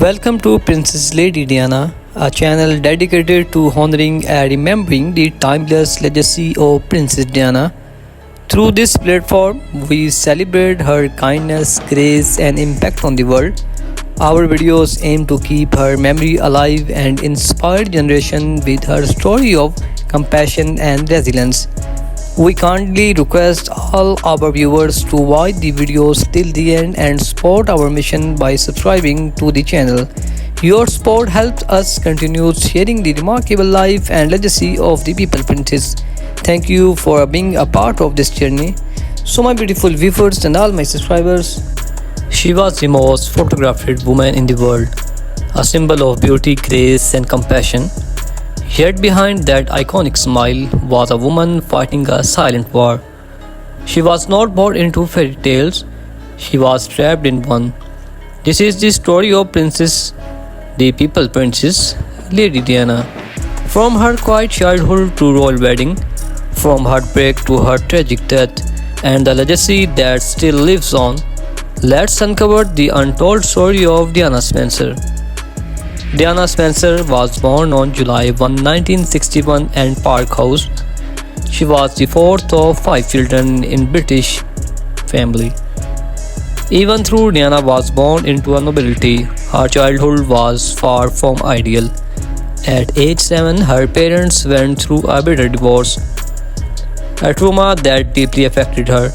Welcome to Princess Lady Diana, a channel dedicated to honoring and remembering the timeless legacy of Princess Diana. Through this platform, we celebrate her kindness, grace, and impact on the world. Our videos aim to keep her memory alive and inspire generation with her story of compassion and resilience. We kindly request all our viewers to watch the videos till the end and support our mission by subscribing to the channel. Your support helps us continue sharing the remarkable life and legacy of the People Princess. Thank you for being a part of this journey. So, my beautiful viewers and all my subscribers, she was the most photographed woman in the world, a symbol of beauty, grace, and compassion. Yet behind that iconic smile was a woman fighting a silent war. She was not born into fairy tales, she was trapped in one. This is the story of Princess, the People Princess, Lady Diana. From her quiet childhood to royal wedding, from heartbreak to her tragic death, and the legacy that still lives on, let's uncover the untold story of Diana Spencer. Diana Spencer was born on July 1, 1961 in Park House. She was the fourth of five children in British family. Even though Diana was born into a nobility, her childhood was far from ideal. At age 7, her parents went through a bitter divorce, a trauma that deeply affected her.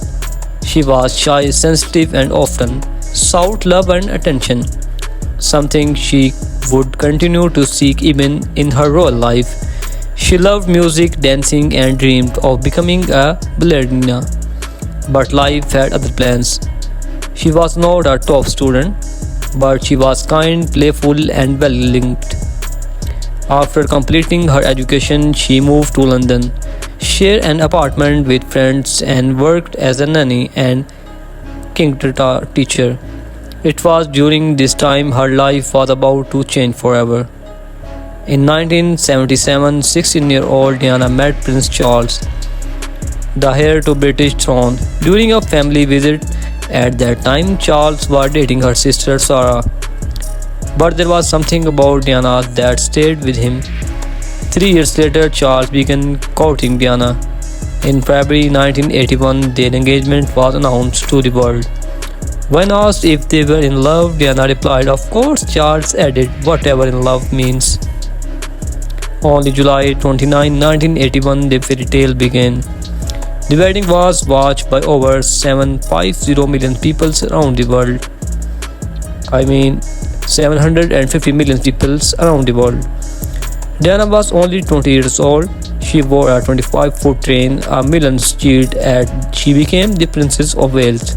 She was shy, sensitive, and often sought love and attention, something she would continue to seek even in her royal life. She loved music, dancing, and dreamed of becoming a ballerina. But life had other plans. She was not a top student, but she was kind, playful, and well linked. After completing her education, she moved to London, shared an apartment with friends, and worked as a nanny and kindergarten teacher. It was during this time her life was about to change forever. In 1977, 16-year-old Diana met Prince Charles, the heir to British throne. During a family visit at that time, Charles was dating her sister Sarah. But there was something about Diana that stayed with him. 3 years later, Charles began courting Diana. In February 1981, their engagement was announced to the world. When asked if they were in love, Diana replied, "Of course." Charles added, "Whatever in love means." On July 29, 1981, the fairy tale began. The wedding was watched by over 750 million people around the world. 750 million people around the world. Diana was only 20 years old. She wore a 25-foot train, a millions cheered, and she became the Princess of Wales.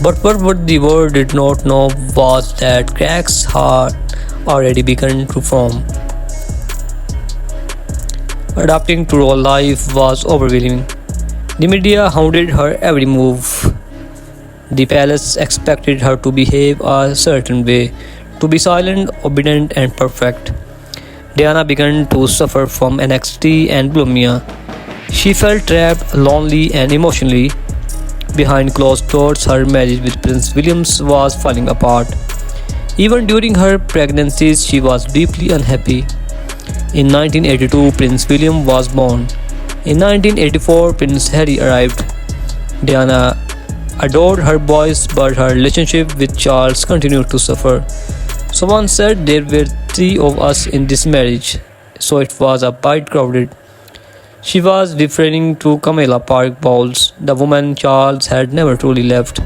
But what the world did not know was that cracks had already begun to form. Adapting to royal life was overwhelming. The media hounded her every move. The palace expected her to behave a certain way, to be silent, obedient, and perfect. Diana began to suffer from anxiety and bulimia. She felt trapped, lonely, and emotionally. Behind closed doors, her marriage with Prince William was falling apart. Even during her pregnancies, she was deeply unhappy. In 1982, Prince William was born. In 1984, Prince Harry arrived. Diana adored her boys, but her relationship with Charles continued to suffer. Someone said there were three of us in this marriage, so it was a bit crowded. She was referring to Camilla Park Bowles, the woman Charles had never truly left.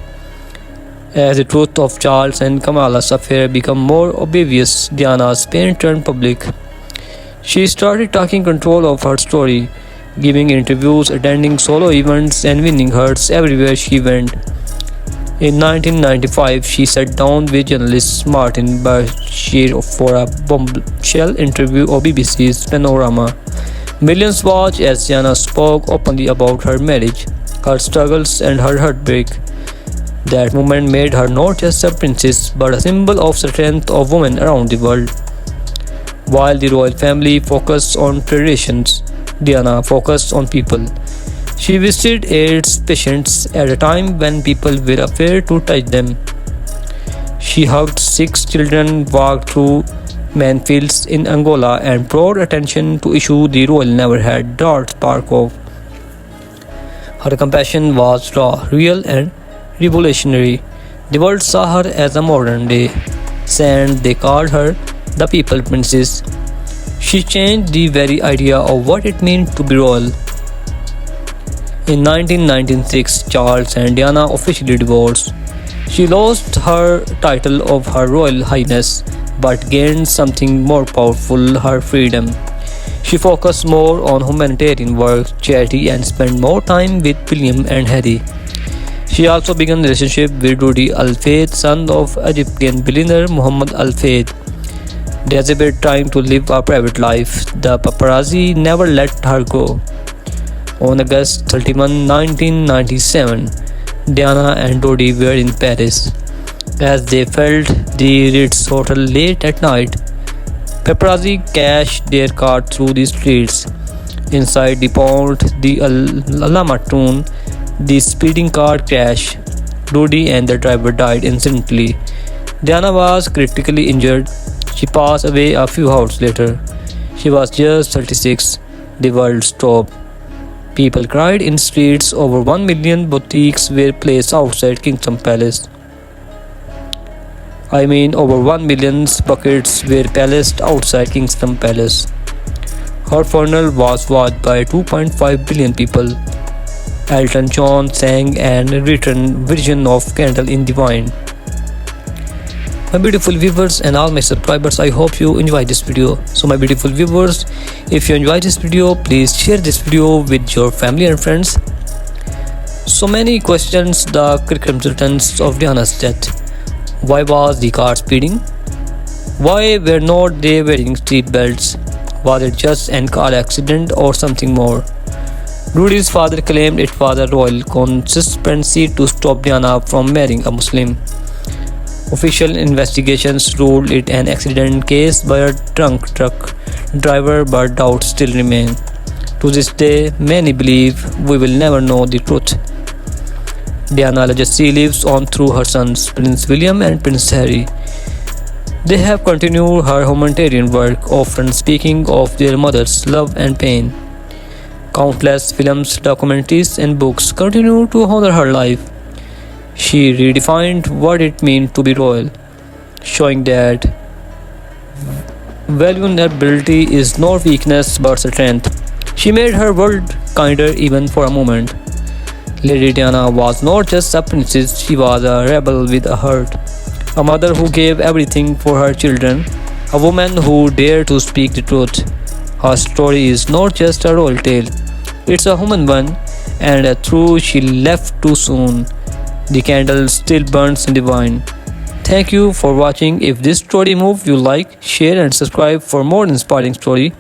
As the truth of Charles and Camilla's affair became more obvious, Diana's pain turned public. She started taking control of her story, giving interviews, attending solo events, and winning hearts everywhere she went. In 1995, she sat down with journalist Martin Bashir for a bombshell interview on BBC's Panorama. Millions watched as Diana spoke openly about her marriage, her struggles, and her heartbreak. That moment made her not just a princess, but a symbol of strength of women around the world. While the royal family focused on traditions, Diana focused on people. She visited AIDS patients at a time when people were afraid to touch them. She hugged 6 children, walked through minefields in Angola, and brought attention to issues the royal never had dared spark of. Her compassion was raw, real, and revolutionary. The world saw her as a modern day saint. They called her the People Princess. She changed the very idea of what it meant to be royal. In 1996, Charles and Diana officially divorced. She lost her title of Her Royal Highness but gained something more powerful, her freedom. She focused more on humanitarian work, charity, and spent more time with William and Harry. She also began a relationship with Rudy Al Fayed, son of Egyptian billionaire Muhammad Al Fayed. Desperate trying to live a private life, the paparazzi never let her go. On August 31, 1997, Diana and Dodi were in Paris. As they felt the Ritz Hotel late at night, paparazzi cashed their car through the streets. Inside the pond, the Alamatoon, the speeding car crashed. Dodi and the driver died instantly. Diana was critically injured. She passed away a few hours later. She was just 36. The world stopped. People cried in streets. Over 1 million boutiques were placed outside Kingdom Palace. Over 1 million buckets were placed outside Kingston Palace. Her funeral was watched by 2.5 billion people. Elton John sang and written version of Candle in the Wind. My beautiful viewers and all my subscribers, I hope you enjoy this video. So my beautiful viewers, if you enjoy this video, please share this video with your family and friends. So many questions the circumstances of Diana's death. Why was the car speeding? Why were not they wearing seat belts? Was it just an car accident or something more? Rudy's father claimed it was a royal conspiracy to stop Diana from marrying a Muslim. Official investigations ruled it an accident case by a drunk truck driver, but doubts still remain. To this day, many believe we will never know the truth. Diana's legacy lives on through her sons, Prince William and Prince Harry. They have continued her humanitarian work, often speaking of their mother's love and pain. Countless films, documentaries, and books continue to honor her life. She redefined what it meant to be royal, showing that vulnerability is not weakness but strength. She made her world kinder even for a moment. Lady Diana was not just a princess, she was a rebel with a heart. A mother who gave everything for her children, a woman who dared to speak the truth. Her story is not just a royal tale, it's a human one, and a truth she left too soon. The candle still burns in the wine. Thank you for watching. If this story moved you, like, share and subscribe for more inspiring story.